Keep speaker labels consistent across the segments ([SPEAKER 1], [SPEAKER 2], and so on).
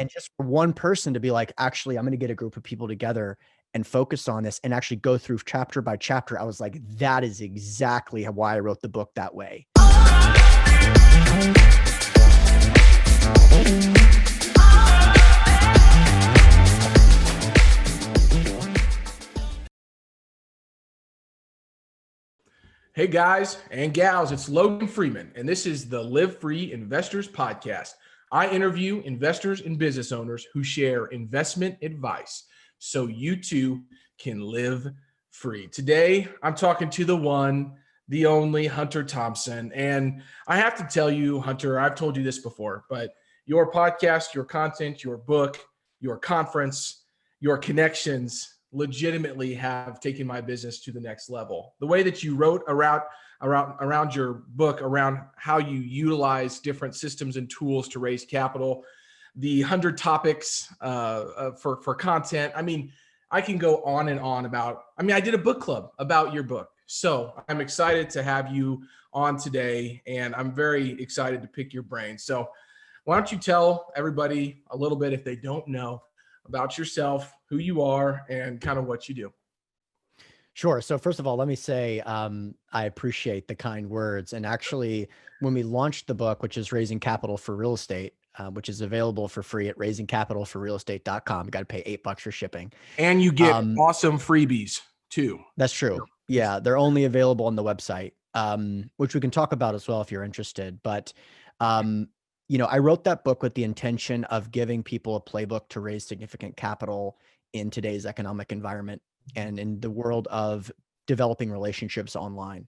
[SPEAKER 1] And just for one person to be like, actually, I'm going to get a group of people together and focus on this and actually go through chapter by chapter. I was like, that is exactly why I wrote the book that way.
[SPEAKER 2] Hey guys and gals, it's Logan Freeman, and this is the LiveFree Investors Podcast. I interview investors and business owners who share investment advice so you too can live free. Today, I'm talking to the one, the only Hunter Thompson. And I have to tell you, Hunter, I've told you this before, but your podcast, your content, your book, your conference, your connections legitimately have taken my business to the next level. The way that you wrote around your book, around how you utilize different systems and tools to raise capital, the 100 topics for content. I mean, I can go on and on about, I did a book club about your book. So I'm excited to have you on today, and I'm very excited to pick your brain. So why don't you tell everybody a little bit, if they don't know, about yourself, who you are, and kind of what you do.
[SPEAKER 1] Sure. So first of all, let me say, I appreciate the kind words. And actually, when we launched the book, which is Raising Capital for Real Estate, which is available for free at raisingcapitalforrealestate.com. You got to pay $8 for shipping.
[SPEAKER 2] And you get awesome freebies too.
[SPEAKER 1] That's true. Yeah. They're only available on the website, which we can talk about as well if you're interested. But, I wrote that book with the intention of giving people a playbook to raise significant capital in today's economic environment and in the world of developing relationships online.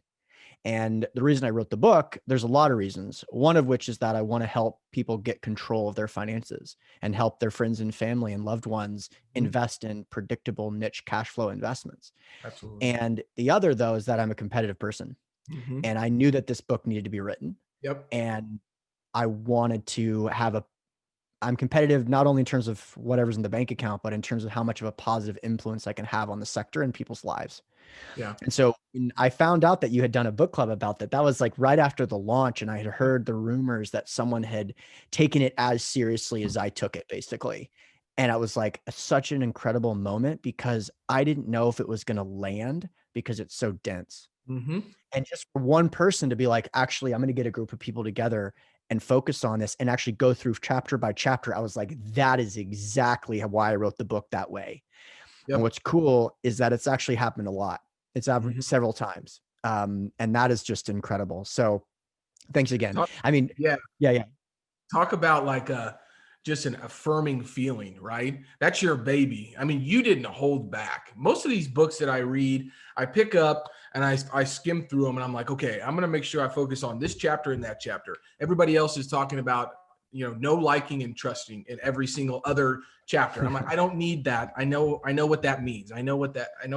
[SPEAKER 1] And the reason I wrote the book, there's a lot of reasons. One of which is that I want to help people get control of their finances and help their friends and family and loved ones invest in predictable niche cash flow investments.
[SPEAKER 2] Absolutely.
[SPEAKER 1] And the other, though, is that I'm a competitive person. And I knew that this book needed to be written.
[SPEAKER 2] Yep.
[SPEAKER 1] And I wanted to I'm competitive, not only in terms of whatever's in the bank account, but in terms of how much of a positive influence I can have on the sector and people's lives.
[SPEAKER 2] Yeah.
[SPEAKER 1] And so when I found out that you had done a book club about that was like right after the launch. And I had heard the rumors that someone had taken it as seriously as I took it, basically. And I was like, such an incredible moment because I didn't know if it was going to land because it's so dense. And just for one person to be like, actually, I'm going to get a group of people together and focus on this and actually go through chapter by chapter. I was like, that is exactly why I wrote the book that way.
[SPEAKER 2] Yep.
[SPEAKER 1] And what's cool is that it's actually happened a lot. It's happened several times. And that is just incredible. So thanks again. Yeah.
[SPEAKER 2] Talk about like just an affirming feeling, right? That's your baby. You didn't hold back. Most of these books that I read, I pick up and I skim through them and I'm like, okay, I'm going to make sure I focus on this chapter and that chapter. Everybody else is talking about, no liking and trusting in every single other chapter. I'm like, I don't need that. I know what that means. I know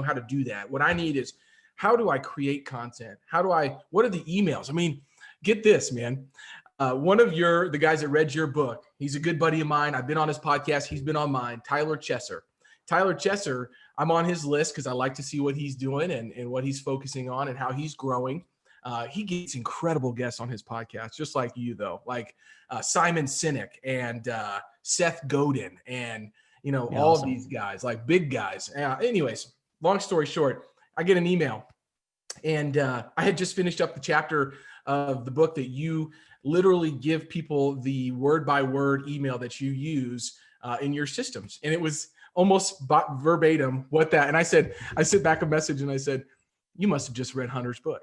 [SPEAKER 2] how to do that. What I need is, how do I create content? What are the emails? Get this, man. One of the guys that read your book, he's a good buddy of mine. I've been on his podcast. He's been on mine, Tyler Chesser. I'm on his list because I like to see what he's doing and what he's focusing on and how he's growing. He gets incredible guests on his podcast, just like you, though, like Simon Sinek and Seth Godin and, all
[SPEAKER 1] awesome.
[SPEAKER 2] of these guys, like big guys. Anyways, long story short, I get an email and I had just finished up the chapter of the book that you literally give people the word by word email that you use in your systems. And it was almost verbatim what that. And I sent back a message and I said, you must have just read Hunter's book.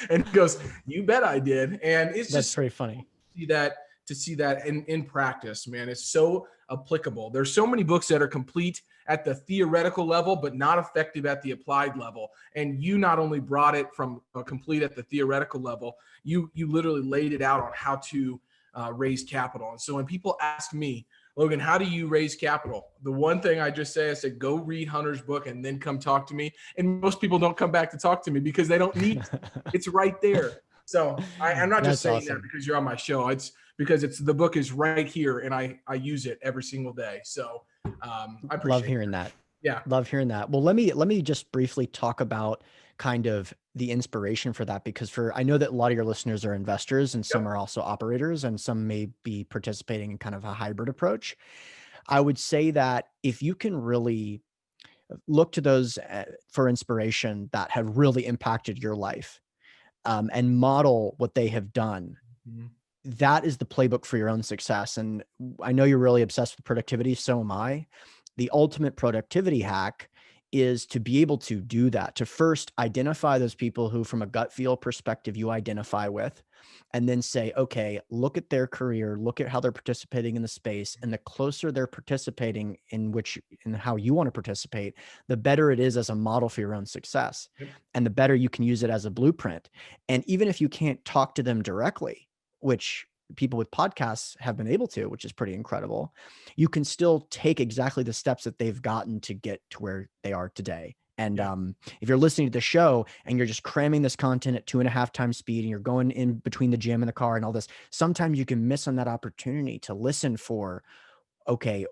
[SPEAKER 2] And he goes, you bet I did. And it's
[SPEAKER 1] That's
[SPEAKER 2] just
[SPEAKER 1] pretty funny.
[SPEAKER 2] To see that in practice, man. It's so applicable. There's so many books that are complete at the theoretical level, but not effective at the applied level. And you not only brought it from complete at the theoretical level, you literally laid it out on how to raise capital. And so when people ask me, Logan, how do you raise capital? The one thing I just say, I said, go read Hunter's book and then come talk to me. And most people don't come back to talk to me because they don't need to. It's right there. So I'm not just saying that because you're on my show. It's because the book is right here and I use it every single day. So I appreciate
[SPEAKER 1] Love hearing that.
[SPEAKER 2] Yeah.
[SPEAKER 1] Love hearing that. Well, let me just briefly talk about kind of the inspiration for that, because I know that a lot of your listeners are investors and some
[SPEAKER 2] Yep.
[SPEAKER 1] are also operators and some may be participating in kind of a hybrid approach. I would say that if you can really look to those for inspiration that have really impacted your life, and model what they have done,
[SPEAKER 2] Mhm.
[SPEAKER 1] that is the playbook for your own success. And I know you're really obsessed with productivity. So am I. The ultimate productivity hack is to be able to do that, to first identify those people who, from a gut feel perspective, you identify with, and then say, okay, look at their career, look at how they're participating in the space. And the closer they're participating in how you want to participate, the better it is as a model for your own success.
[SPEAKER 2] Yep.
[SPEAKER 1] And the better you can use it as a blueprint. And even if you can't talk to them directly, which people with podcasts have been able to, which is pretty incredible, you can still take exactly the steps that they've gotten to get to where they are today. And
[SPEAKER 2] Yeah.
[SPEAKER 1] if you're listening to the show and you're just cramming this content at 2.5 times speed and you're going in between the gym and the car and all this, sometimes you can miss on that opportunity to listen for, okay,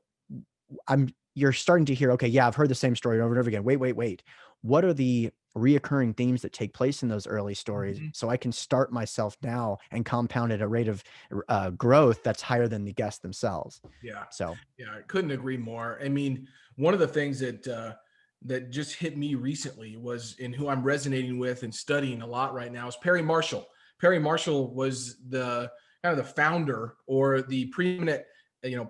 [SPEAKER 1] you're starting to hear, okay, yeah, I've heard the same story over and over again. Wait. What are the reoccurring themes that take place in those early stories?
[SPEAKER 2] Mhm.
[SPEAKER 1] So I can start myself now and compound at a rate of growth that's higher than the guests themselves.
[SPEAKER 2] Yeah.
[SPEAKER 1] So
[SPEAKER 2] Yeah. I couldn't agree more. I mean, one of the things that just hit me recently was in who I'm resonating with and studying a lot right now is Perry Marshall. Perry Marshall was the kind of the founder or the preeminent,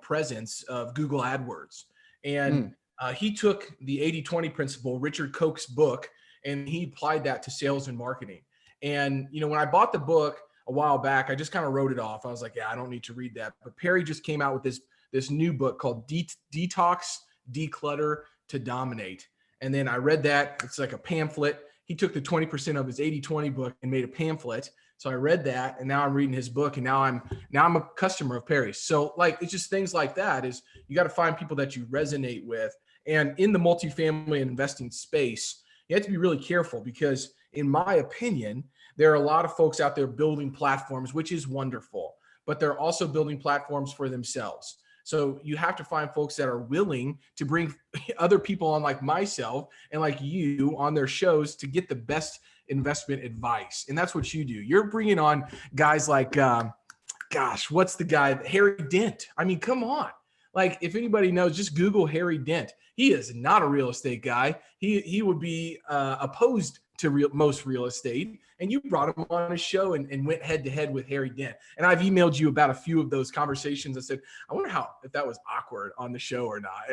[SPEAKER 2] presence of Google AdWords. And
[SPEAKER 1] mm,
[SPEAKER 2] he took the 80-20 principle, Richard Koch's book, and he applied that to sales and marketing. And, when I bought the book a while back, I just kind of wrote it off. I was like, yeah, I don't need to read that. But Perry just came out with this new book called Detox, Declutter to Dominate. And then I read that. It's like a pamphlet. He took the 20% of his 80-20 book and made a pamphlet. So I read that, and now I'm reading his book, and now I'm a customer of Perry's. So like, it's just things like that. Is you got to find people that you resonate with. And in the multifamily investing space, you have to be really careful because, in my opinion, there are a lot of folks out there building platforms, which is wonderful, but they're also building platforms for themselves. So you have to find folks that are willing to bring other people on, like myself and like you, on their shows to get the best investment advice. And that's what you do. You're bringing on guys like, what's the guy? Harry Dent. I mean, come on. Like, if anybody knows, just Google Harry Dent. He is not a real estate guy. He would be opposed to most real estate. And you brought him on a show and went head to head with Harry Dent. And I've emailed you about a few of those conversations. I said, I wonder if that was awkward on the show or not.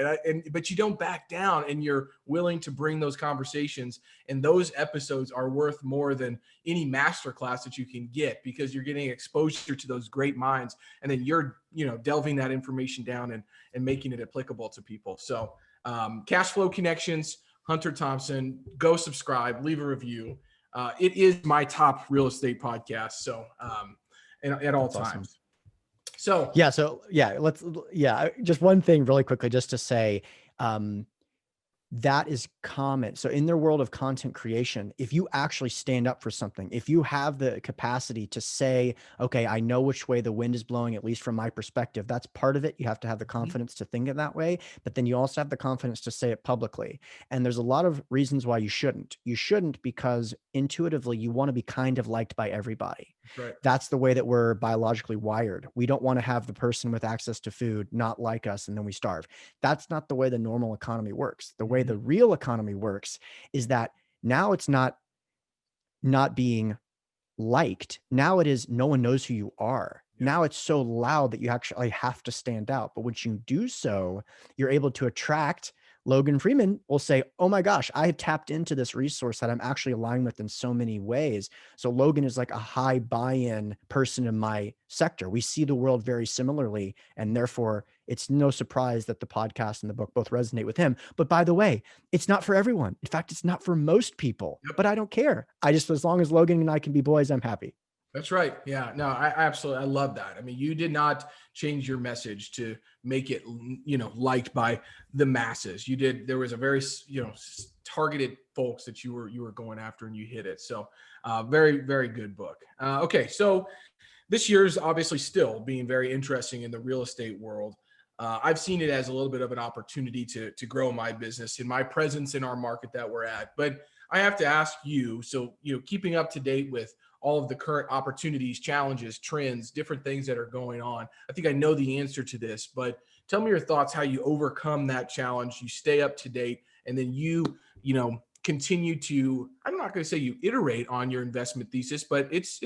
[SPEAKER 2] But you don't back down, and you're willing to bring those conversations. And those episodes are worth more than any masterclass that you can get, because you're getting exposure to those great minds. And then you're, delving that information down and making it applicable to people. So Cashflow Connections, Hunter Thompson, go subscribe, leave a review. It is my top real estate podcast. So, at all
[SPEAKER 1] that's awesome.
[SPEAKER 2] times. So,
[SPEAKER 1] Just one thing really quickly, just to say, that is common. So in their world of content creation, if you actually stand up for something, if you have the capacity to say, okay, I know which way the wind is blowing, at least from my perspective, that's part of it. You have to have the confidence to think in that way, but then you also have the confidence to say it publicly. And there's a lot of reasons why you shouldn't. You shouldn't because intuitively you want to be kind of liked by everybody.
[SPEAKER 2] right.
[SPEAKER 1] That's the way that we're biologically wired. We don't want to have the person with access to food not like us and then we starve. That's not the way the normal economy works. The way the real economy works is that now it's not being liked. Now it is no one knows who you are.
[SPEAKER 2] Yeah.
[SPEAKER 1] Now it's so loud that you actually have to stand out. But once you do so, you're able to attract. Logan Freeman will say, oh my gosh, I have tapped into this resource that I'm actually aligned with in so many ways. So Logan is like a high buy-in person in my sector. We see the world very similarly. And therefore, it's no surprise that the podcast and the book both resonate with him. But by the way, it's not for everyone. In fact, it's not for most people, but I don't care. As long as Logan and I can be boys, I'm happy.
[SPEAKER 2] That's right. Yeah, no, I absolutely, I love that. I mean, you did not change your message to make it, liked by the masses. You did. There was a very, targeted folks that you were going after, and you hit it. So, very, very good book. Okay. So this year's obviously still being very interesting in the real estate world. I've seen it as a little bit of an opportunity to grow my business and my presence in our market that we're at. But I have to ask you, so, keeping up to date with all of the current opportunities, challenges, trends, different things that are going on. I think I know the answer to this, but tell me your thoughts, how you overcome that challenge, you stay up to date, and then continue to, I'm not going to say you iterate on your investment thesis, but it's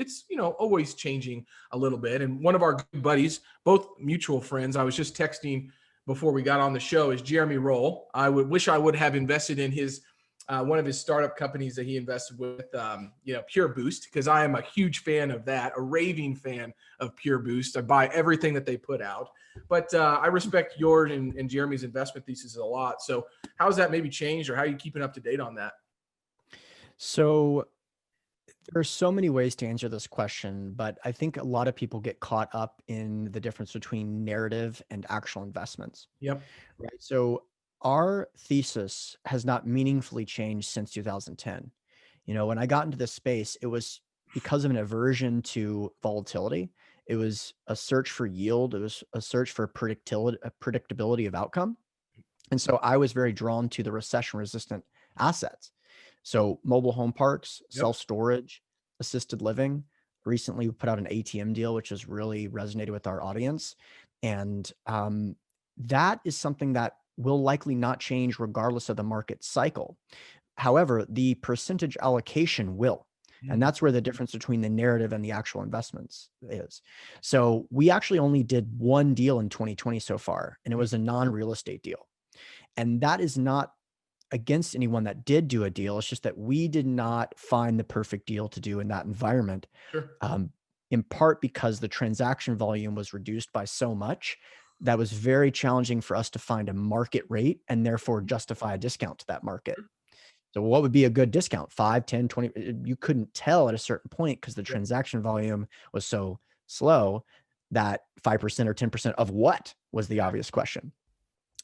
[SPEAKER 2] always changing a little bit. And one of our good buddies, both mutual friends, I was just texting before we got on the show, is Jeremy Roll. I wish I would have invested in his one of his startup companies that he invested with, Pure Boost, because I am a huge fan of that, a raving fan of Pure Boost. I buy everything that they put out. But I respect yours and Jeremy's investment thesis a lot. So how has that maybe changed, or how are you keeping up to date on that?
[SPEAKER 1] So there are so many ways to answer this question, but I think a lot of people get caught up in the difference between narrative and actual investments.
[SPEAKER 2] Yep.
[SPEAKER 1] Right. So our thesis has not meaningfully changed since 2010. When I got into this space, it was because of an aversion to volatility. It was a search for yield. It was a search for predictability of outcome. And so I was very drawn to the recession resistant assets. So mobile home parks,
[SPEAKER 2] Yep.
[SPEAKER 1] self-storage, assisted living. Recently we put out an ATM deal, which has really resonated with our audience. And that is something that will likely not change regardless of the market cycle. However, the percentage allocation will. And that's where the difference between the narrative and the actual investments is. So we actually only did one deal in 2020 so far, and it was a non-real estate deal. And that is not against anyone that did do a deal. It's just that we did not find the perfect deal to do in that environment.
[SPEAKER 2] Sure.
[SPEAKER 1] In part because the transaction volume was reduced by so much that was very challenging for us to find a market rate and therefore justify a discount to that market. So what would be a good discount? 5, 10, 20? You couldn't tell at a certain point because the transaction volume was so slow that 5% or 10% of what was the obvious question.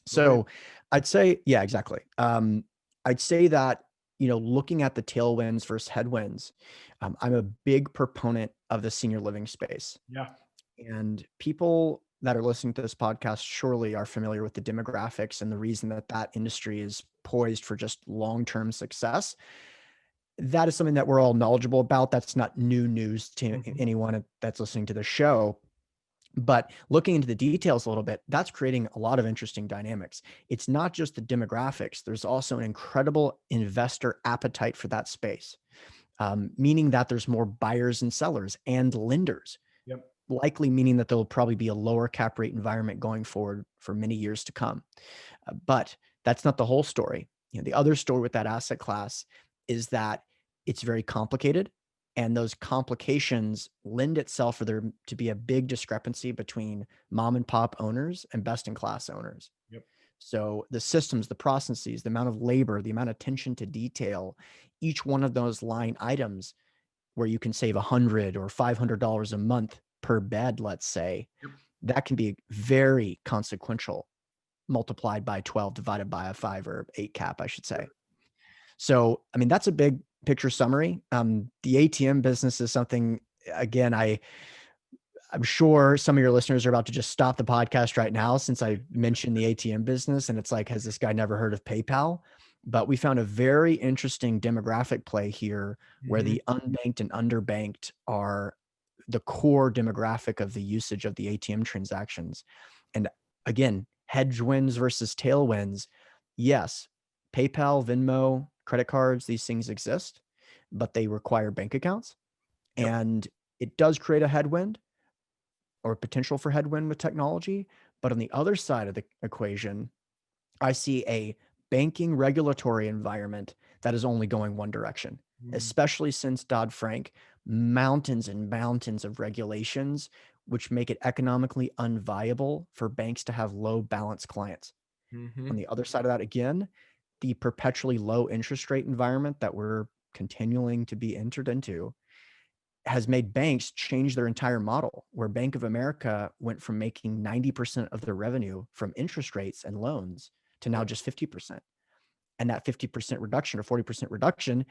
[SPEAKER 1] So I'd say, yeah, exactly. I'd say that, looking at the tailwinds versus headwinds, I'm a big proponent of the senior living space.
[SPEAKER 2] Yeah.
[SPEAKER 1] And people that are listening to this podcast surely are familiar with the demographics and the reason that that industry is poised for just long-term success. That is something that we're all knowledgeable about. That's not new news to anyone that's listening to the show. But looking into the details a little bit, that's creating a lot of interesting dynamics. It's not just the demographics. There's also an incredible investor appetite for that space, meaning that there's more buyers and sellers and lenders, likely meaning that there'll probably be a lower cap rate environment going forward for many years to come. But that's not the whole story. The other story with that asset class is that it's very complicated. And those complications lend itself for there to be a big discrepancy between mom and pop owners and best in class owners. So the systems, the processes, the amount of labor, the amount of attention to detail, each one of those line items where you can save $100 or $500 a month per bed, let's say, that can be very consequential, multiplied by 12 divided by a 5 or 8 cap, I should say. So, I mean, that's a big picture summary. The ATM business is something, again, I'm sure some of your listeners are about to just stop the podcast right now since I mentioned the ATM business. And it's like, has this guy never heard of PayPal? But we found a very interesting demographic play here where the unbanked and underbanked are the core demographic of the usage of the ATM transactions. And again, headwinds versus tailwinds. Yes, PayPal, Venmo, credit cards, these things exist, but they require bank accounts. And it does create a headwind or potential for headwind with technology. But on the other side of the equation, I see a banking regulatory environment that is only going one direction, especially since Dodd-Frank, mountains and mountains of regulations, which make it economically unviable for banks to have low balance clients. On the other side of that, again, the perpetually low interest rate environment that we're continuing to be entered into has made banks change their entire model, where Bank of America went from making 90% of their revenue from interest rates and loans to now just 50%. And that 50% reduction or 40% reduction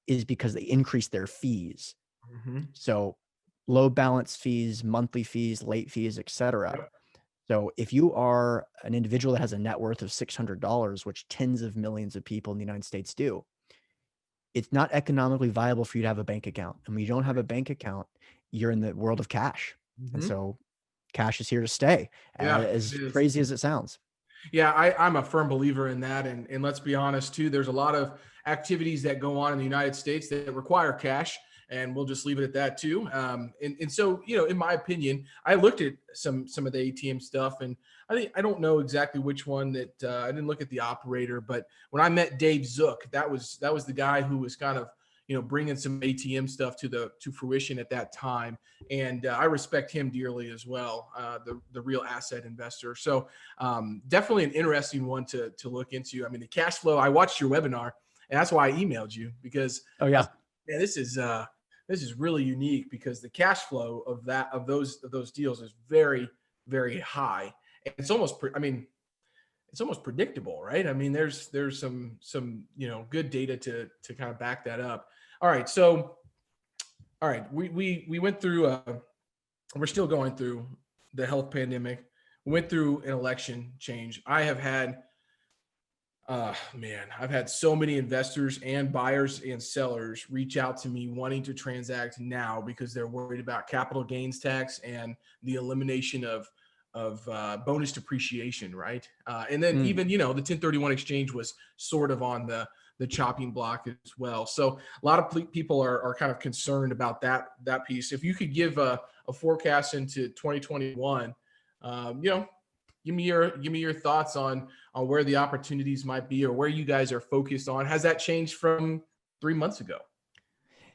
[SPEAKER 1] is because they increased their fees. So low balance fees, monthly fees, late fees, et cetera. So if you are an individual that has a net worth of $600, which tens of millions of people in the United States do, it's not economically viable for you to have a bank account. And when you don't have a bank account, you're in the world of cash. And so cash is here to stay,
[SPEAKER 2] Yeah,
[SPEAKER 1] as
[SPEAKER 2] it is.
[SPEAKER 1] crazy as it sounds.
[SPEAKER 2] Yeah, I'm a firm believer in that. And let's be honest too, there's a lot of activities that go on in the United States that require cash. And we'll just leave it at that too. And so, in my opinion, I looked at some of the ATM stuff, and I don't know exactly which one that I didn't look at the operator, but when I met Dave Zook, that was the guy who was kind of bringing some ATM stuff to fruition at that time, and I respect him dearly as well, the real asset investor. So definitely an interesting one to look into. I mean, the cash flow. I watched your webinar, and that's why I emailed you, because
[SPEAKER 1] Oh yeah.
[SPEAKER 2] man, this is really unique, because the cash flow of those deals is very, very high. And it's almost predictable, right? I mean, there's some good data to kind of back that up. All right, so we went through. We're still going through the health pandemic. We went through an election change. I've had so many investors and buyers and sellers reach out to me wanting to transact now because they're worried about capital gains tax and the elimination of bonus depreciation, right? And then even the 1031 exchange was sort of on the chopping block as well. So a lot of people are kind of concerned about that piece. If you could give a forecast into 2021, give me your thoughts on where the opportunities might be, or where you guys are focused on. Has that changed from 3 months ago?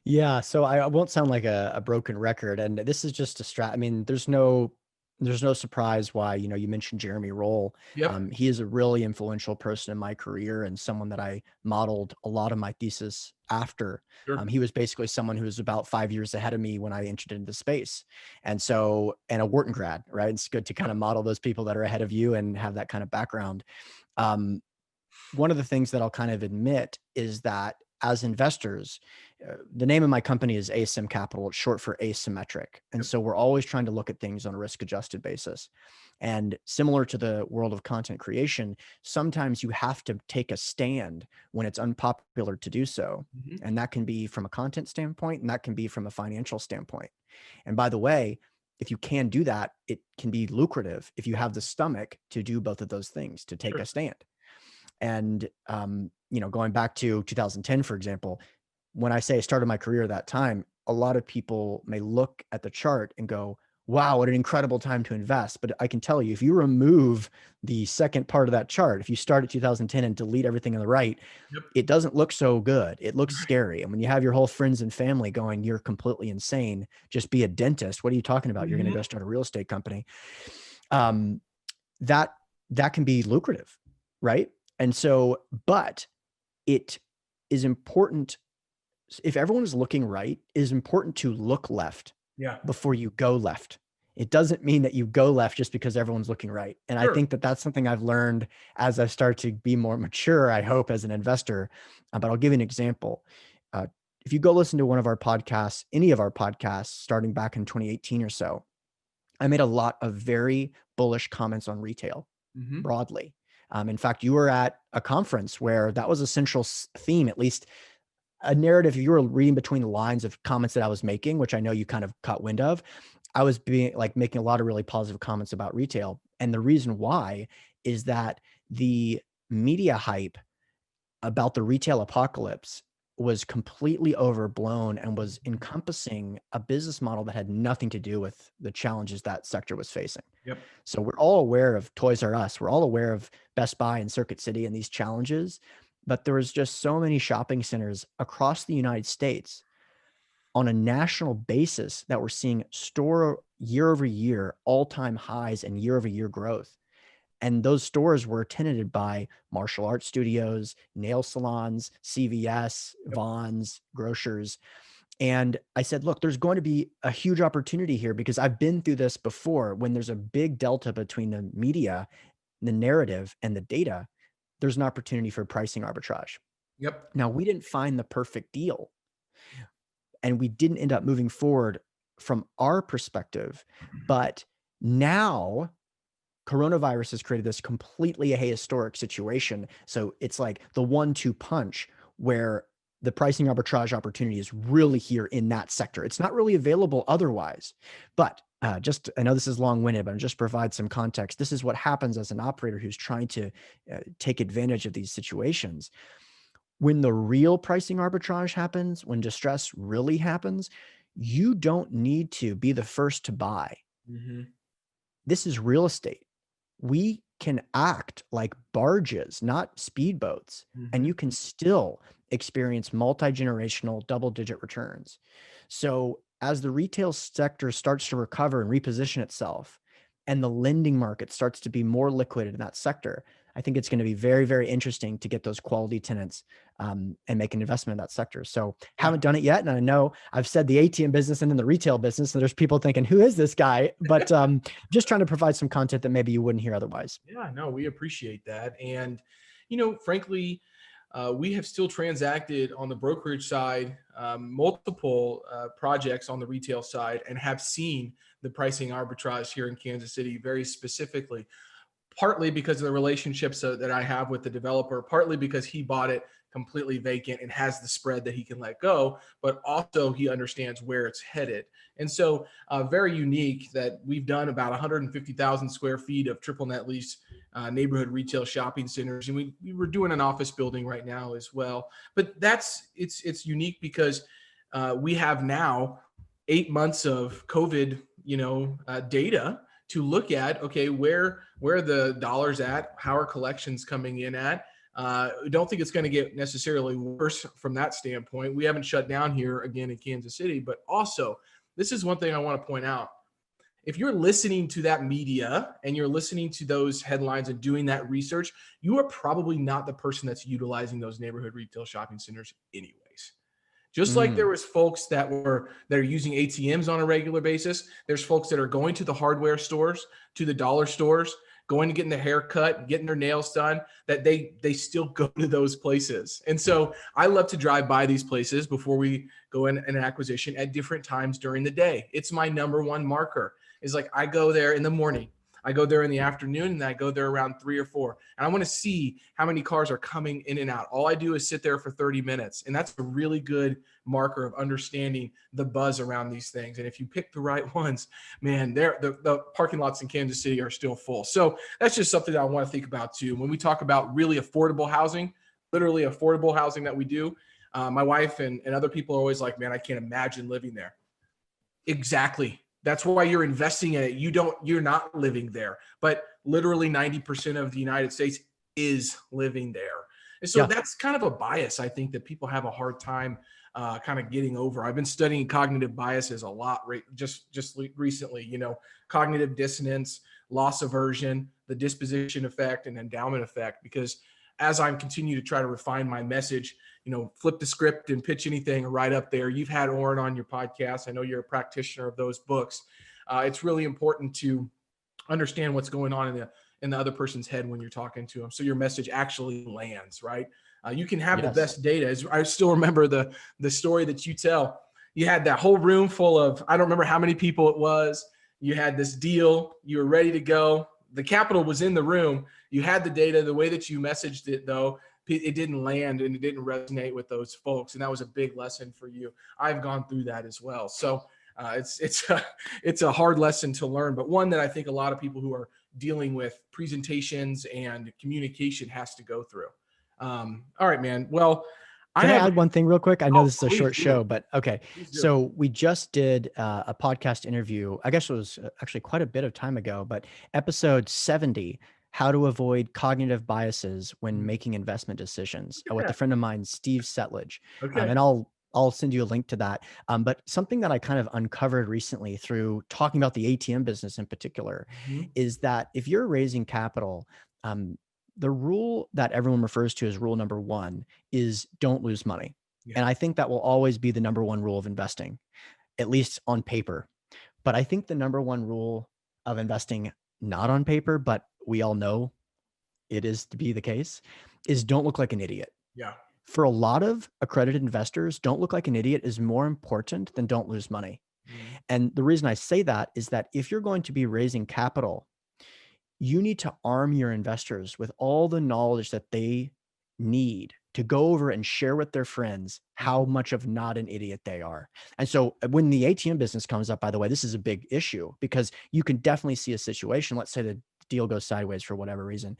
[SPEAKER 1] Yeah. So I won't sound like a broken record. And this is just a strat. I mean, there's no surprise why, you mentioned Jeremy Roll.
[SPEAKER 2] Yep.
[SPEAKER 1] He is a really influential person in my career and someone that I modeled a lot of my thesis after.
[SPEAKER 2] Sure.
[SPEAKER 1] He was basically someone who was about 5 years ahead of me when I entered into the space. And a Wharton grad, right? It's good to kind of model those people that are ahead of you and have that kind of background. One of the things that I'll kind of admit is that as investors, the name of my company is Asym Capital. It's short for asymmetric. And so we're always trying to look at things on a risk adjusted basis. And similar to the world of content creation, sometimes you have to take a stand when it's unpopular to do so. And that can be from a content standpoint, and that can be from a financial standpoint. And by the way, if you can do that, it can be lucrative if you have the stomach to do both of those things, to take a stand. And, going back to 2010, for example, when I say I started my career at that time, a lot of people may look at the chart and go, wow, what an incredible time to invest. But I can tell you, if you remove the second part of that chart, if you start at 2010 and delete everything on the right, it doesn't look so good. It looks scary. And when you have your whole friends and family going, you're completely insane, just be a dentist. What are you talking about? You're going to go start a real estate company. That can be lucrative, right? And so, but it is important, if everyone is looking right, it is important to look left before you go left. It doesn't mean that you go left just because everyone's looking right. And I think that that's something I've learned as I start to be more mature, I hope, as an investor. But I'll give you an example. If you go listen to one of our podcasts, any of our podcasts, starting back in 2018 or so, I made a lot of very bullish comments on retail broadly. In fact, you were at a conference where that was a central theme, at least a narrative. If you were reading between the lines of comments that I was making, which I know you kind of caught wind of, I was making a lot of really positive comments about retail. And the reason why is that the media hype about the retail apocalypse was completely overblown and was encompassing a business model that had nothing to do with the challenges that sector was facing. So we're all aware of Toys R Us. We're all aware of Best Buy and Circuit City and these challenges, but there was just so many shopping centers across the United States on a national basis that were seeing store year over year, all-time highs and year over year growth. And those stores were tenanted by martial arts studios, nail salons, CVS, Vons, grocers. And I said, look, there's going to be a huge opportunity here because I've been through this before. When there's a big delta between the media, the narrative, and the data, there's an opportunity for pricing arbitrage. Now, we didn't find the perfect deal, and we didn't end up moving forward from our perspective. But now coronavirus has created this completely historic situation. So it's like the 1-2 punch where the pricing arbitrage opportunity is really here in that sector. It's not really available otherwise. But I know this is long-winded, but I'll just provide some context. This is what happens as an operator who's trying to take advantage of these situations. When the real pricing arbitrage happens, when distress really happens, you don't need to be the first to buy.
[SPEAKER 2] Mm-hmm.
[SPEAKER 1] This is real estate. We can act like barges, not speedboats, and you can still experience multi-generational double-digit returns. So as the retail sector starts to recover and reposition itself, and the lending market starts to be more liquid in that sector, I think it's going to be very, very interesting to get those quality tenants and make an investment in that sector. So haven't done it yet. And I know I've said the ATM business and then the retail business, and there's people thinking, who is this guy? But just trying to provide some content that maybe you wouldn't hear otherwise.
[SPEAKER 2] Yeah, no, we appreciate that. And, frankly, we have still transacted on the brokerage side, multiple projects on the retail side, and have seen the pricing arbitrage here in Kansas City very specifically, partly because of the relationships that I have with the developer, partly because he bought it completely vacant and has the spread that he can let go, but also he understands where it's headed. And so very unique that we've done about 150,000 square feet of triple net lease neighborhood retail shopping centers. And we were doing an office building right now as well. But it's unique because we have now 8 months of COVID, data to look at, okay, where are the dollars at? How are collections coming in at? Don't think it's going to get necessarily worse from that standpoint. We haven't shut down here again in Kansas City, but also this is one thing I want to point out. If you're listening to that media and you're listening to those headlines and doing that research, you are probably not the person that's utilizing those neighborhood retail shopping centers anyways. Just like there was folks that are using ATMs on a regular basis, there's folks that are going to the hardware stores, to the dollar stores, going to getting their hair cut, getting their nails done, that they still go to those places. And so I love to drive by these places before we go in an acquisition at different times during the day. It's my number one marker. Is like I go there in the morning, I go there in the afternoon, and I go there around 3 or 4. And I want to see how many cars are coming in and out. All I do is sit there for 30 minutes. And that's a really good marker of understanding the buzz around these things. And if you pick the right ones, man, the parking lots in Kansas City are still full. So that's just something that I want to think about too. When we talk about really affordable housing, literally affordable housing that we do, my wife and other people are always like, man, I can't imagine living there. Exactly. That's why you're investing in it. You're not living there, but literally 90% of the United States is living there. And so that's kind of a bias, I think, that people have a hard time kind of getting over. I've been studying cognitive biases a lot just recently, cognitive dissonance, loss aversion, the disposition effect, and endowment effect, because as I'm continue to try to refine my message, flip the script and pitch anything right up there. You've had Oren on your podcast. I know you're a practitioner of those books. It's really important to understand what's going on in the other person's head when you're talking to them, so your message actually lands, right? You can have the best data. I still remember the story that you tell. You had that whole room full of, I don't remember how many people it was. You had this deal. You were ready to go. The capital was in the room. You had the data. The way that you messaged it, though, it didn't land and it didn't resonate with those folks. And that was a big lesson for you. I've gone through that as well. So it's a hard lesson to learn, but one that I think a lot of people who are dealing with presentations and communication has to go through. All right, man. Well,
[SPEAKER 1] Can I add one thing real quick? I know this is a short show, but okay. So we just did a podcast interview. I guess it was actually quite a bit of time ago, but episode 70, how to avoid cognitive biases when making investment decisions with a friend of mine, Steve Setledge. And I'll send you a link to that. But something that I kind of uncovered recently through talking about the ATM business in particular is that if you're raising capital, the rule that everyone refers to as rule number 1 is don't lose money. And I think that will always be the number 1 rule of investing, at least on paper. But I think the number 1 rule of investing, not on paper, but we all know it is to be the case, is don't look like an idiot.
[SPEAKER 2] Yeah.
[SPEAKER 1] For a lot of accredited investors, don't look like an idiot is more important than don't lose money. And the reason I say that is that if you're going to be raising capital, you need to arm your investors with all the knowledge that they need to go over and share with their friends how much of not an idiot they are. And so when the ATM business comes up, by the way, this is a big issue because you can definitely see a situation. Let's say the deal goes sideways for whatever reason.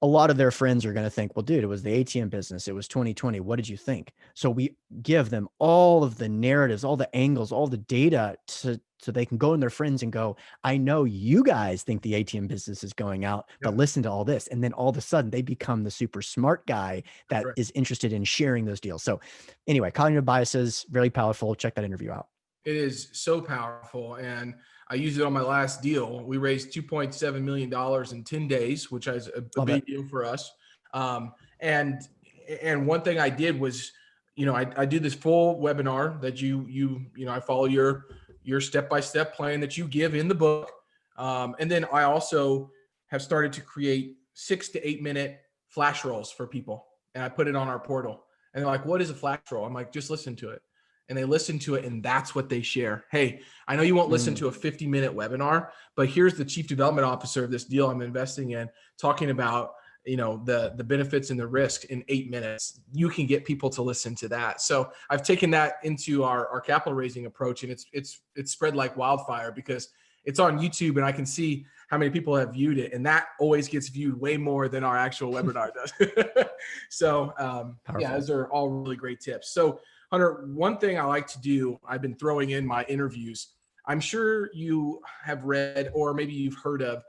[SPEAKER 1] A lot of their friends are going to think, well, dude, it was the ATM business. It was 2020. What did you think? So we give them all of the narratives, all the angles, all the data so they can go in their friends and go, I know you guys think the ATM business is going out, but listen to all this. And then all of a sudden they become the super smart guy that is interested in sharing those deals. So anyway, cognitive biases, very powerful. Check that interview out.
[SPEAKER 2] It is so powerful. And I used it on my last deal. We raised $2.7 million in 10 days, which is a big deal for us. And one thing I did was, I do this full webinar that I follow your step-by-step plan that you give in the book. And then I also have started to create 6 to 8 minute flash rolls for people. And I put it on our portal and they're like, what is a flash roll? I'm like, just listen to it. And they listen to it and that's what they share. Hey, I know you won't listen to a 50-minute webinar, but here's the chief development officer of this deal I'm investing in talking about, the benefits and the risks in 8 minutes. You can get people to listen to that. So I've taken that into our capital raising approach, and it's spread like wildfire because it's on YouTube and I can see how many people have viewed it. And that always gets viewed way more than our actual webinar does. So those are all really great tips. So Hunter, one thing I like to do, I've been throwing in my interviews. I'm sure you have read, or maybe you've heard of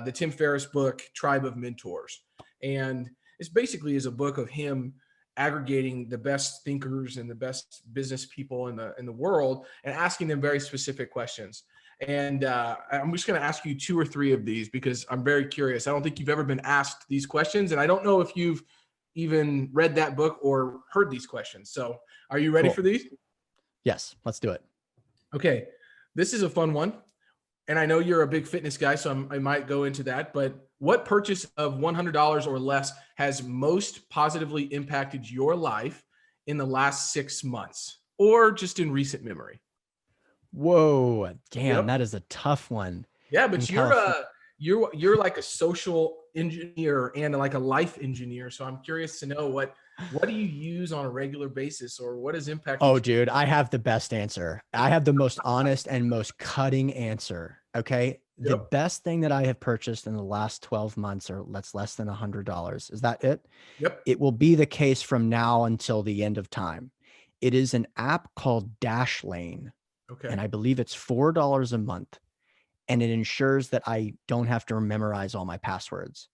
[SPEAKER 2] the Tim Ferriss book, Tribe of Mentors. And it's basically is a book of him aggregating the best thinkers and the best business people in the world and asking them very specific questions. And I'm just going to ask you 2 or 3 of these because I'm very curious. I don't think you've ever been asked these questions, and I don't know if you've even read that book or heard these questions. So are you ready for these?
[SPEAKER 1] Yes, let's do it.
[SPEAKER 2] Okay. This is a fun one. And I know you're a big fitness guy, so I might go into that, but what purchase of $100 or less has most positively impacted your life in the last 6 months or just in recent memory?
[SPEAKER 1] Whoa, damn, that is a tough one.
[SPEAKER 2] Yeah, but you're like a social engineer and like a life engineer. So I'm curious to know what do you use on a regular basis, or what has impacted?
[SPEAKER 1] Oh, dude, I have the best answer. I have the most honest and most cutting answer. Okay. The best thing that I have purchased in the last 12 months, or that's less than $100. Is that it?
[SPEAKER 2] Yep.
[SPEAKER 1] It will be the case from now until the end of time. It is an app called Dashlane.
[SPEAKER 2] Okay.
[SPEAKER 1] And I believe it's $4 a month. And it ensures that I don't have to memorize all my passwords.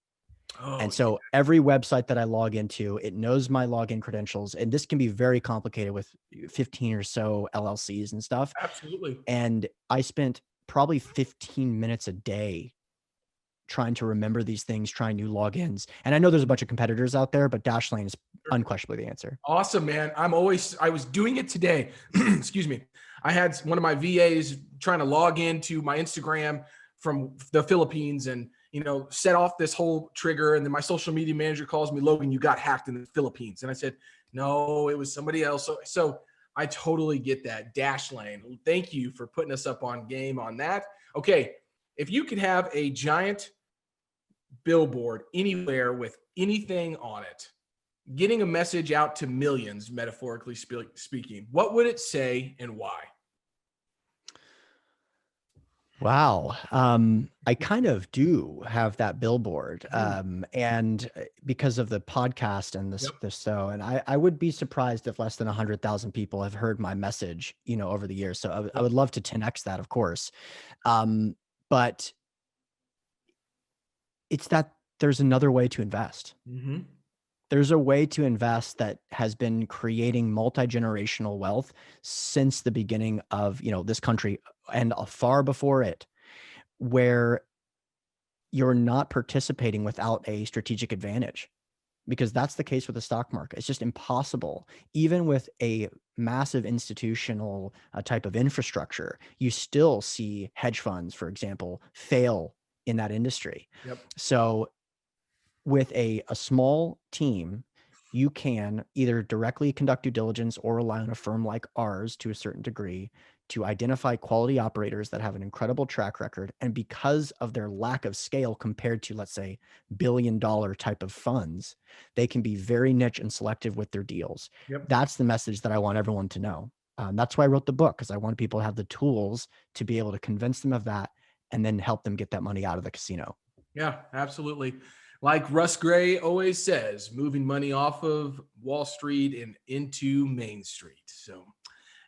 [SPEAKER 1] And so every website that I log into, it knows my login credentials. And this can be very complicated with 15 or so LLCs and stuff.
[SPEAKER 2] Absolutely.
[SPEAKER 1] And I spent probably 15 minutes a day trying to remember these things, trying new logins. And I know there's a bunch of competitors out there, but Dashlane is unquestionably the answer.
[SPEAKER 2] Awesome, man. I was doing it today. Excuse me. I had one of my VAs trying to log into my Instagram from the Philippines and, set off this whole trigger. And then my social media manager calls me, Logan, you got hacked in the Philippines. And I said, no, it was somebody else. So I totally get that. Dashlane. Thank you for putting us up on game on that. Okay. If you could have a giant billboard anywhere with anything on it, getting a message out to millions, metaphorically speaking, what would it say and why?
[SPEAKER 1] Wow. I kind of do have that billboard. And because of the podcast and this show, and I would be surprised if less than 100,000 people have heard my message, over the years. So I would love to 10X that, of course. But it's that there's another way to invest.
[SPEAKER 2] Mm-hmm.
[SPEAKER 1] There's a way to invest that has been creating multi-generational wealth since the beginning of, this country and far before it, where you're not participating without a strategic advantage, because that's the case with the stock market. It's just impossible. Even with a massive institutional type of infrastructure, you still see hedge funds, for example, fail in that industry. So with a small team, you can either directly conduct due diligence or rely on a firm like ours to a certain degree to identify quality operators that have an incredible track record. And because of their lack of scale compared to, let's say, billion-dollar type of funds, they can be very niche and selective with their deals.
[SPEAKER 2] Yep.
[SPEAKER 1] That's the message that I want everyone to know. That's why I wrote the book, because I want people to have the tools to be able to convince them of that and then help them get that money out of the casino.
[SPEAKER 2] Yeah, absolutely. Like Russ Gray always says, moving money off of Wall Street and into Main Street. So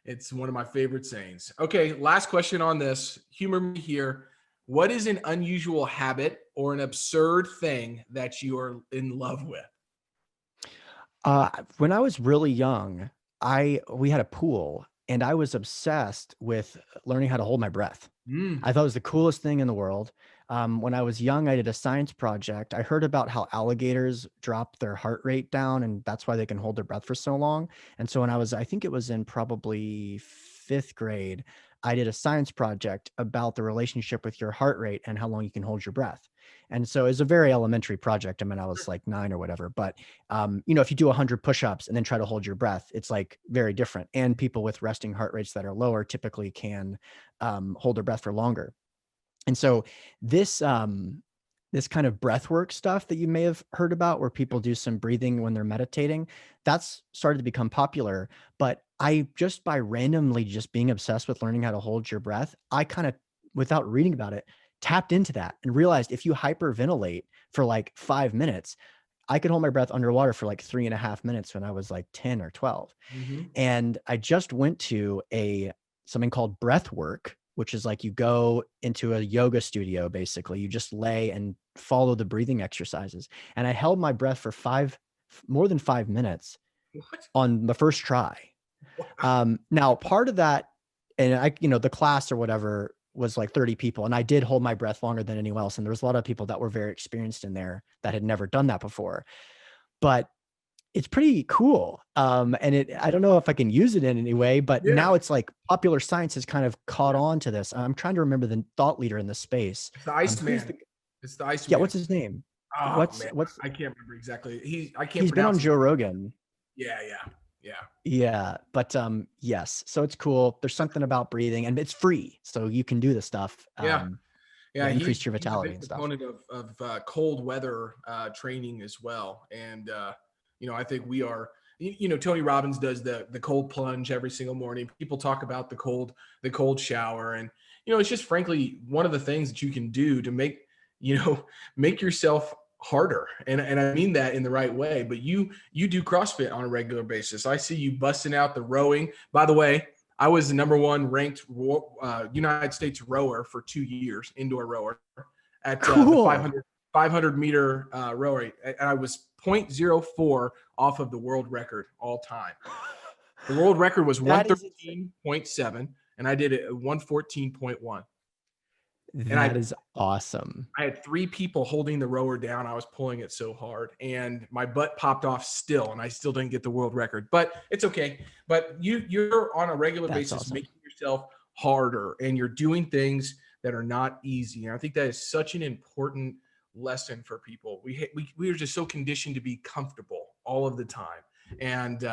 [SPEAKER 2] it's one of my favorite sayings. Okay, last question on this. Humor me here. What is an unusual habit or an absurd thing that you are in love with?
[SPEAKER 1] When I was really young, we had a pool, and I was obsessed with learning how to hold my breath. I thought it was the coolest thing in the world. When I was young, I did a science project. I heard about how alligators drop their heart rate down, and that's why they can hold their breath for so long. And so when I think it was in probably fifth grade, I did a science project about the relationship with your heart rate and how long you can hold your breath. And so it's a very elementary project. I mean, I was like 9 or whatever, but if you do 100 push-ups and then try to hold your breath, it's like very different. And people with resting heart rates that are lower typically can hold their breath for longer. And so this kind of breath work stuff that you may have heard about, where people do some breathing when they're meditating, that's started to become popular. But I just, by randomly just being obsessed with learning how to hold your breath, I kind of, without reading about it, tapped into that and realized if you hyperventilate for like 5 minutes, I could hold my breath underwater for like 3.5 minutes when I was like 10 or 12. And I just went to something called breath work, which is like you go into a yoga studio, basically. You just lay and follow the breathing exercises. And I held my breath for more than 5 minutes on the first try.
[SPEAKER 2] Wow.
[SPEAKER 1] Now, part of that, and the class or whatever was like 30 people, and I did hold my breath longer than anyone else. And there was a lot of people that were very experienced in there that had never done that before. But it's pretty cool. And I don't know if I can use it in any way, but now it's like popular science has kind of caught on to this. I'm trying to remember the thought leader in this space.
[SPEAKER 2] It's the Iceman. It's the Iceman.
[SPEAKER 1] Yeah. What's his name?
[SPEAKER 2] Oh,
[SPEAKER 1] what's
[SPEAKER 2] I can't remember exactly. I can't
[SPEAKER 1] He's been on Joe Rogan. Yeah. But yes. So it's cool. There's something about breathing, and it's free. So you can do the stuff. Increase your vitality and stuff.
[SPEAKER 2] He's a big proponent of cold weather training as well. And I think we are, Tony Robbins does the cold plunge every single morning. People talk about the cold shower. And, it's just frankly one of the things that you can do to make yourself harder. And I mean that in the right way, but you do CrossFit on a regular basis. I see you busting out the rowing. By the way, I was the number 1 ranked United States rower for 2 years, indoor rower at the 500 meter row rate. And I was 0.04 off of the world record all time. The world record was 113.7, and I did it at 114.1.
[SPEAKER 1] That is awesome.
[SPEAKER 2] I had 3 people holding the rower down. I was pulling it so hard, and my butt popped off still, and I still didn't get the world record. But it's okay. But you're on a regular basis making yourself harder, and you're doing things that are not easy. And I think that is such an important lesson for people. We are just so conditioned to be comfortable all of the time. And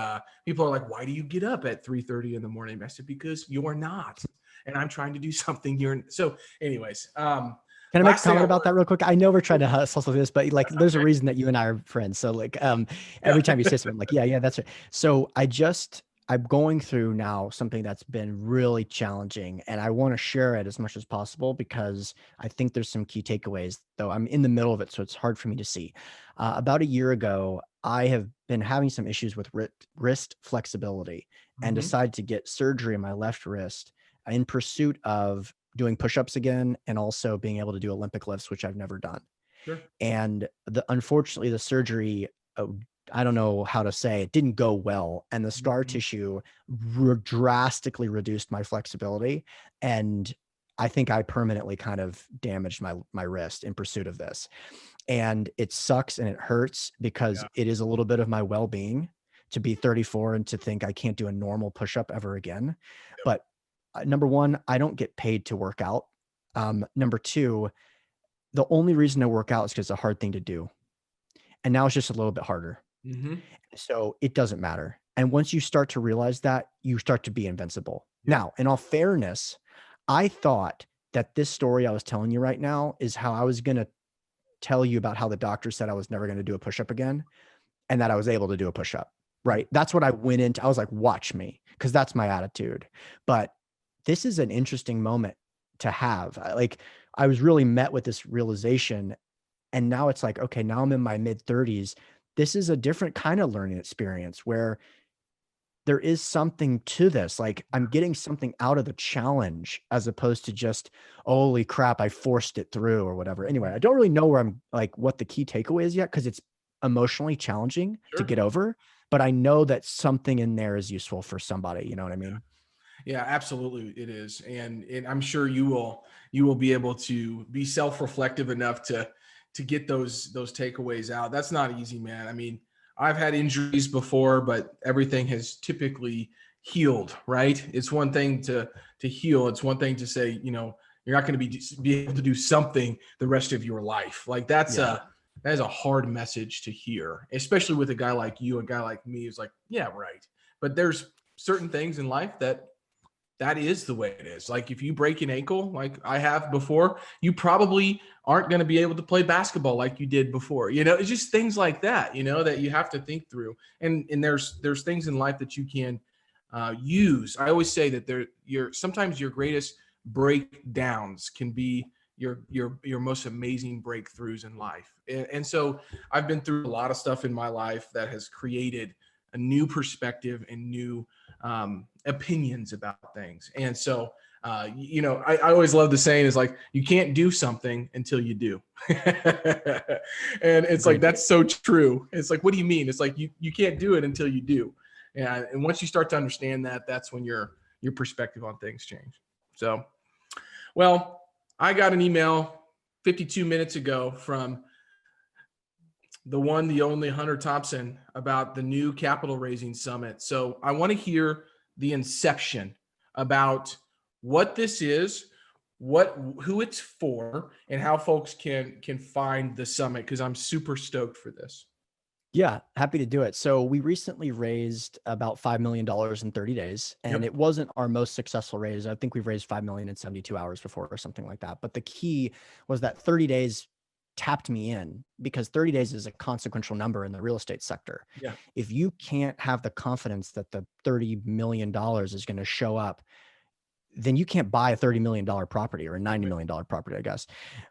[SPEAKER 2] people are like, why do you get up at 3:30 in the morning? I said, because you're not. And I'm trying to do something. So anyways,
[SPEAKER 1] can I make a comment about that real quick? I know we're trying to hustle through this, but like, there's a reason that you and I are friends. So like, every time you say something, I'm like, yeah, that's right. So I'm going through now something that's been really challenging, and I want to share it as much as possible because I think there's some key takeaways, though I'm in the middle of it. So it's hard for me to see. About a year ago, I have been having some issues with wrist flexibility and decided to get surgery in my left wrist in pursuit of doing push-ups again and also being able to do Olympic lifts, which I've never done.
[SPEAKER 2] Sure.
[SPEAKER 1] And unfortunately, the surgery, I don't know how to say, it didn't go well. And the scar tissue drastically reduced my flexibility. And I think I permanently kind of damaged my wrist in pursuit of this. And it sucks and it hurts because it is a little bit of my well-being to be 34 and to think I can't do a normal push-up ever again. But number 1, I don't get paid to work out. Number 2, the only reason I work out is because it's a hard thing to do. And now it's just a little bit harder. So it doesn't matter. And once you start to realize that, you start to be invincible. Now, in all fairness, I thought that this story I was telling you right now is how I was going to tell you about how the doctor said I was never going to do a push-up again and that I was able to do a push-up, right? That's what I went into. I was like, watch me, because that's my attitude. But this is an interesting moment to have. Like, I was really met with this realization, and now it's like, okay, now I'm in my mid-30s. This is a different kind of learning experience where there is something to this. Like, I'm getting something out of the challenge as opposed to just, holy crap, I forced it through or whatever. Anyway, I don't really know where I'm like, what the key takeaway is yet, because it's emotionally challenging to get over, but I know that something in there is useful for somebody. You know what I mean?
[SPEAKER 2] Yeah, absolutely it is. And I'm sure you will be able to be self-reflective enough to get those takeaways out. That's not easy, man. I mean, I've had injuries before, but everything has typically healed, right? It's one thing to heal. It's one thing to say, you're not going to be able to do something the rest of your life. Like that is a hard message to hear, especially with a guy like you, a guy like me who's like, yeah, right. But there's certain things in life that is the way it is. Like if you break an ankle, like I have before, you probably aren't going to be able to play basketball like you did before. It's just things like that, that you have to think through. And there's things in life that you can use. I always say that sometimes your greatest breakdowns can be your most amazing breakthroughs in life. And so I've been through a lot of stuff in my life that has created a new perspective and new opinions about things. And so, I always love the saying is like, you can't do something until you do. And it's like, that's so true. It's like, what do you mean? It's like, you can't do it until you do. And once you start to understand that, that's when your perspective on things change. So, well, I got an email 52 minutes ago from the one, the only Hunter Thompson about the new capital raising summit. So I want to hear the inception about what this is, who it's for, and how folks can find the summit, because I'm super stoked for this.
[SPEAKER 1] Yeah, happy to do it. So we recently raised about $5 million in 30 days, and it wasn't our most successful raise. I think we've raised 5 million in 72 hours before or something like that. But the key was that 30 days tapped me in, because 30 days is a consequential number in the real estate sector.
[SPEAKER 2] Yeah.
[SPEAKER 1] If you can't have the confidence that the $30 million is going to show up, then you can't buy a $30 million property or a $90 million property, I guess.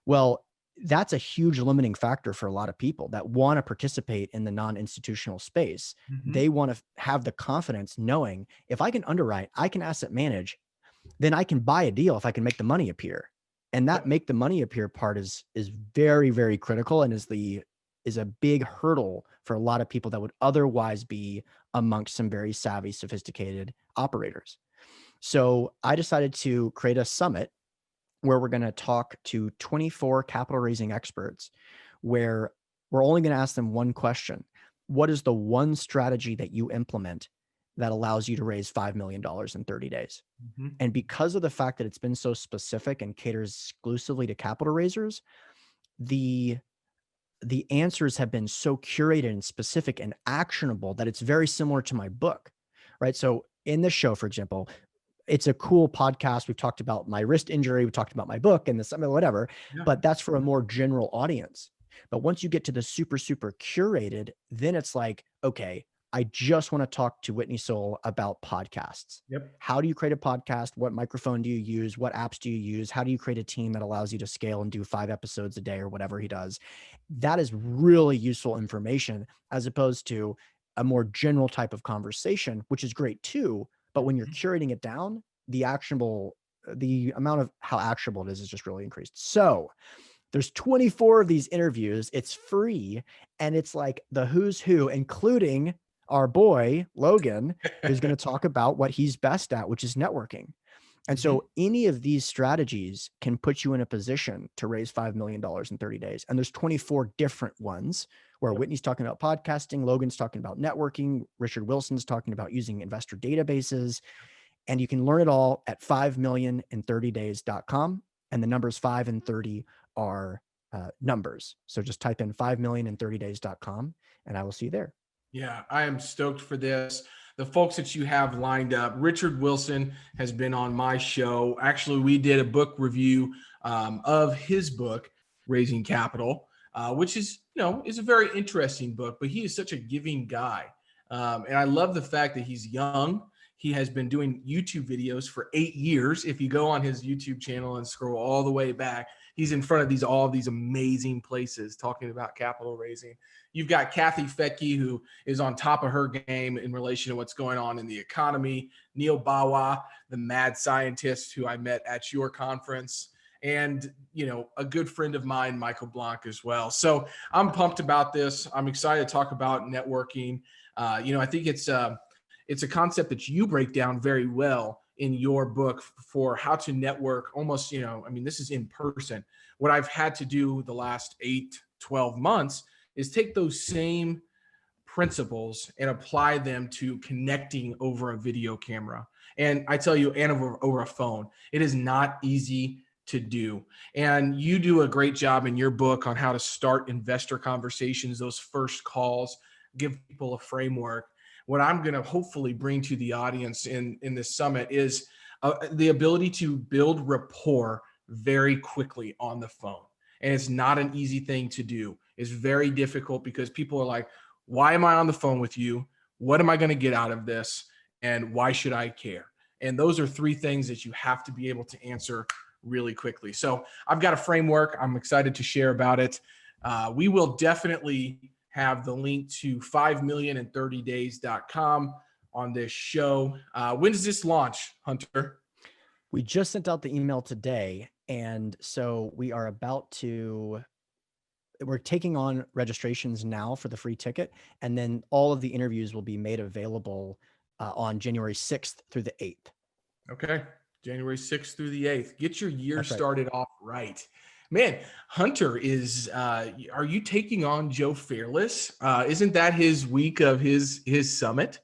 [SPEAKER 1] Well, that's a huge limiting factor for a lot of people that want to participate in the non-institutional space.
[SPEAKER 2] Mm-hmm.
[SPEAKER 1] They want to have the confidence knowing, if I can underwrite, I can asset manage, then I can buy a deal if I can make the money appear. And that make the money appear part is very, very critical, and is a big hurdle for a lot of people that would otherwise be amongst some very savvy, sophisticated operators. So I decided to create a summit where we're going to talk to 24 capital raising experts, where we're only going to ask them one question. What is the one strategy that you implement that allows you to raise $5 million in 30 days? Mm-hmm. And because of the fact that it's been so specific and caters exclusively to capital raisers, the answers have been so curated and specific and actionable that it's very similar to my book, right? So in this show, for example, it's a cool podcast. We've talked about my wrist injury. We talked about my book and the summit, whatever, but that's for a more general audience. But once you get to the super, super curated, then it's like, okay, I just want to talk to Whitney Soul about podcasts. How do you create a podcast? What microphone do you use? What apps do you use? How do you create a team that allows you to scale and do 5 episodes a day or whatever he does? That is really useful information, as opposed to a more general type of conversation, which is great too. But when you're curating it down, the amount of how actionable it is just really increased. So there's 24 of these interviews. It's free. And it's like the who's who, including our boy, Logan, who's going to talk about what he's best at, which is networking. And so any of these strategies can put you in a position to raise $5 million in 30 days. And there's 24 different ones where Whitney's talking about podcasting, Logan's talking about networking, Richard Wilson's talking about using investor databases. And you can learn it all at 5millionin30days.com. And the numbers 5 and 30 are numbers. So just type in 5millionin30days.com and I will see you there.
[SPEAKER 2] Yeah, I am stoked for this. the folks that you have lined up. Richard Wilson has been on my show. Actually, we did a book review of his book, Raising Capital, which is, is a very interesting book, but he is such a giving guy. And I love the fact that he's young. He has been doing YouTube videos for 8 years. If you go on his YouTube channel and scroll all the way back, he's in front of all of these amazing places talking about capital raising. You've got Kathy Fettke, who is on top of her game in relation to what's going on in the economy. Neil Bawa, the mad scientist who I met at your conference. And, a good friend of mine, Michael Blanc, as well. So I'm pumped about this. I'm excited to talk about networking. I think it's a concept that you break down very well in your book for how to network almost, this is in person. What I've had to do the last 8-12 months is take those same principles and apply them to connecting over a video camera. And I tell you, and over a phone, it is not easy to do. And you do a great job in your book on how to start investor conversations, those first calls, give people a framework. What I'm going to hopefully bring to the audience in this summit is the ability to build rapport very quickly on the phone. And it's not an easy thing to do. It's very difficult because people are like, why am I on the phone with you? What am I going to get out of this? And why should I care? And those are 3 things that you have to be able to answer really quickly. So I've got a framework. I'm excited to share about it. We will definitely have the link to 5millionin30days.com on this show. When does this launch, Hunter?
[SPEAKER 1] We just sent out the email today. And so we're taking on registrations now for the free ticket. And then all of the interviews will be made available on January 6th through the 8th.
[SPEAKER 2] Okay. January 6th through the 8th. Get your year
[SPEAKER 1] That's right.
[SPEAKER 2] started off right. Man, Hunter is, are you taking on Joe Fairless? Isn't that his week of his summit?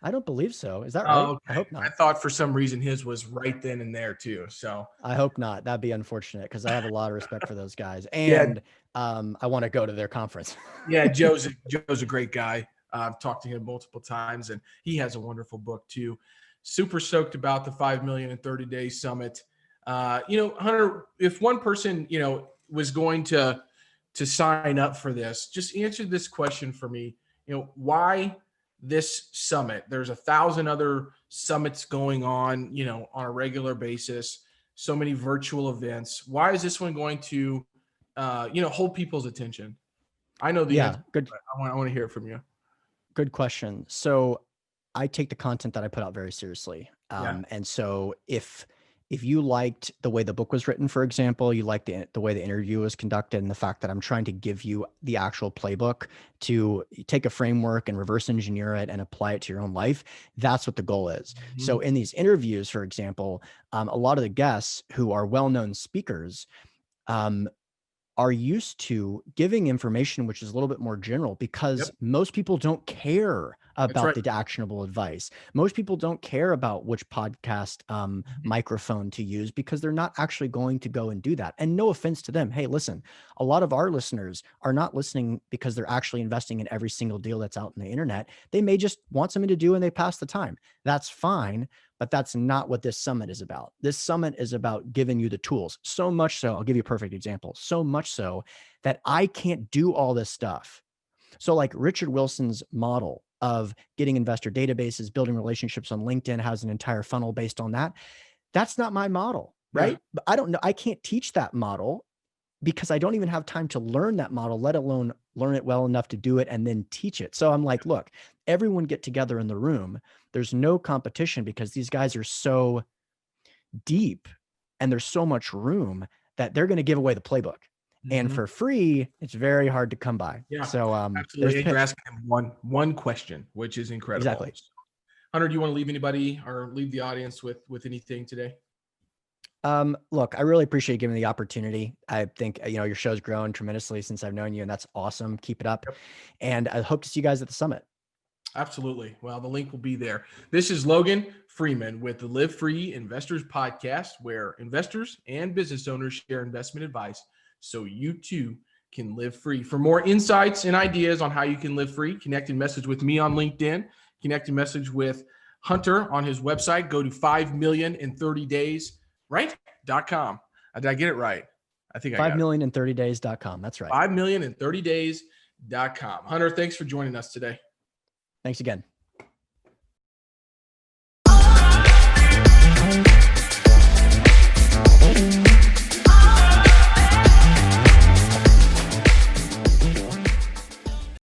[SPEAKER 1] I don't believe so. Is that right?
[SPEAKER 2] Okay.
[SPEAKER 1] I hope not.
[SPEAKER 2] I thought for some reason his was right then and there too. So
[SPEAKER 1] I hope not. That'd be unfortunate because I have a lot of respect for those guys. And I want to go to their conference.
[SPEAKER 2] Yeah, Joe's a great guy. I've talked to him multiple times and he has a wonderful book too. Super stoked about the 5 million in 30 days summit. Hunter, if one person, was going to sign up for this, just answer this question for me. Why this summit? There's 1,000 other summits going on, on a regular basis, so many virtual events. Why is this one going to, hold people's attention? I know the answer,
[SPEAKER 1] good.
[SPEAKER 2] I want to hear it from you.
[SPEAKER 1] Good question. So I take the content that I put out very seriously. And so if you liked the way the book was written, for example, you liked the way the interview was conducted and the fact that I'm trying to give you the actual playbook to take a framework and reverse engineer it and apply it to your own life, that's what the goal is. Mm-hmm. So in these interviews, for example, a lot of the guests who are well-known speakers, are used to giving information which is a little bit more general because most people don't care about the actionable advice. Most people don't care about which podcast microphone to use because they're not actually going to go and do that. And no offense to them. Hey, listen, a lot of our listeners are not listening because they're actually investing in every single deal that's out on the internet. They may just want something to do and they pass the time. That's fine. But that's not what this summit is about. This summit is about giving you the tools. So much so, I'll give you a perfect example. So much so that I can't do all this stuff. So like Richard Wilson's model of getting investor databases, building relationships on LinkedIn has an entire funnel based on that. That's not my model, right? Yeah. But I don't know. I can't teach that model because I don't even have time to learn that model, let alone learn it well enough to do it and then teach it. So I'm like, look, everyone get together in the room. There's no competition because these guys are so deep and there's so much room that they're going to give away the playbook. Mm-hmm. And for free, it's very hard to come by.
[SPEAKER 2] Yeah,
[SPEAKER 1] so
[SPEAKER 2] absolutely. You're asking them one question, which is incredible.
[SPEAKER 1] Exactly.
[SPEAKER 2] Hunter, do you want to leave anybody or leave the audience with anything today?
[SPEAKER 1] Look, I really appreciate giving the opportunity. I think, your show's grown tremendously since I've known you, and that's awesome. Keep it up. Yep. And I hope to see you guys at the summit.
[SPEAKER 2] Absolutely. Well, the link will be there. This is Logan Freeman with the LiveFree Investors Podcast, where investors and business owners share investment advice so you too can live free. For more insights and ideas on how you can live free, connect and message with me on LinkedIn. connect and message with Hunter on his website. Go to 5millionin30days, right? .com. Did I get it right? I think I got it.
[SPEAKER 1] 5millionin30days.com. That's right.
[SPEAKER 2] 5millionin30days.com. Hunter, thanks for joining us today.
[SPEAKER 1] Thanks again.